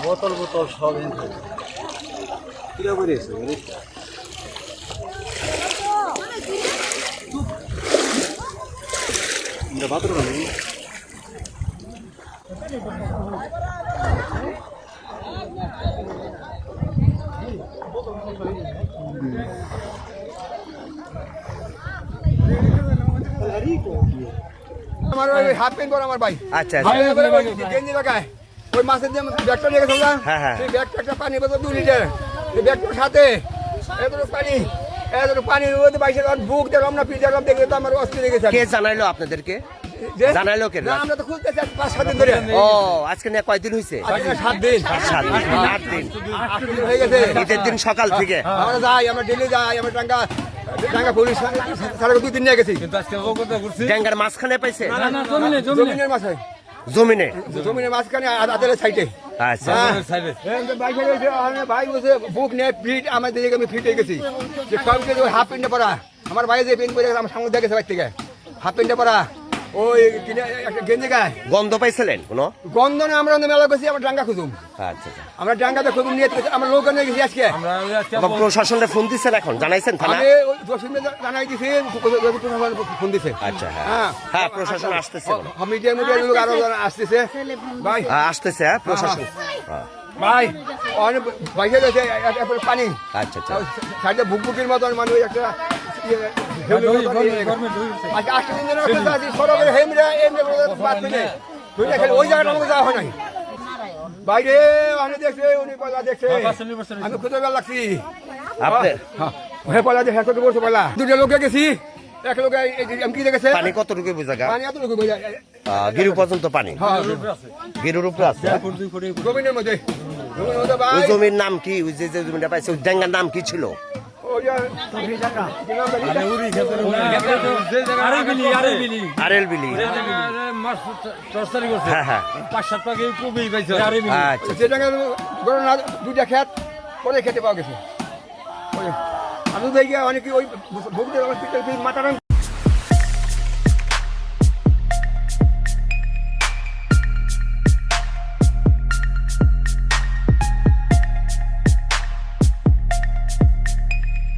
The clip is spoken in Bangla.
বোতল বোতল সব আমার ওই হাফ প্যান্ট পরে আমার ভাই। আচ্ছা গেঞ্জি লাগায় ওই মাছের যে ব্যাগটা নিয়ে গেছিল না, সেই ব্যাগটা একটা পানি বোতল 2 লিটার, এই ব্যাগটার সাথে এতটুকু পানির মধ্যে বাইশে বুক দেখলাম না, পিঠ দেখলাম, দেখলে তো আমার অস্থির হয়ে গেছে। কে জানাইলো আপনাদেরকে? জানাইলো কে? আমরা তো খুঁজতেছি 5-7 দিন ধরে। ও আজকে না কয়দিন হয়েছে? 7 দিন 8 দিন হয়ে গেছে। ঈদের দিন সকাল থেকে আমরা যাই, আমরা ডেলি যাই, আমরা টাঙ্গা পুলিশ সাড়ে 2 দিন নিয়ে গেছি। ড্যাঙ্গার মাঝখানে পাইছে? জমিনের মাছ হয়, জমিনের মাঝখানে আদালের সাইডে। আচ্ছা ভাই বলছে বুক নিয়ে ফিট, আমাদের দিকে আমি ফিট হয়ে গেছি। যে সব কিছু হাফ প্যান্টে পরা, আমার ভাই যে প্যান্ট পরে আমার সামনে দেখেছে বাইর থেকে, হাফ প্যান্টে পরা, ওই কিনে একটা গেঞ্জি গায়ে। গন্ধ পাইছিলেন কোনো? গন্ধ না, আমরা মেলা করছি, আমরা ডাঙ্গা খুঁজুম, আচ্ছা আমরা ডাঙ্গাতে খুঁজুম নিয়ে আমরা লোক নিয়ে গেছি আজকে। প্রশাসনে ফোন দিচ্ছেন এখন? জানাইছেন থানা? আমি জানাই দিছি, ফোন দিছে। আচ্ছা হ্যাঁ প্রশাসন আসতেছে, মিডিয়ার লোক আরো আসতেছে ভাই, আসতেছে। হ্যাঁ প্রশাসন ভাই অনেক বাইকে গেছে পানি। আচ্ছা সাইডে বুকবুকির মতন মানে ওই একটা ওই জায়গাটা আমাকে যাওয়া হয় নাই। বাইরে অনেক দেখছে, উনি পয়লা দেখছে, আমি খুঁজে বেলা লাগছি পয়লা দেখে বলছো পয়লা 2টা লোকে গেছি, এক লোকে কি দেখেছে পানি কতটুকু বোঝা? পানি এতটুকু বোঝা, গিরু পর্যন্ত পানি, গিরুর উপরে আছে জমিনের মধ্যে। ওই জমির নাম কি? ওই যে জমিটা পাইছে ওই ড্যাঙ্গার নাম কি ছিল? আরেল বিলি। হ্যাঁ 5-7 টাকা কবি পাইছে। আচ্ছা দুইটা খেত পরে খেতে পাওয়া গেছে। আমি দেখি অনেকে ওই মাথা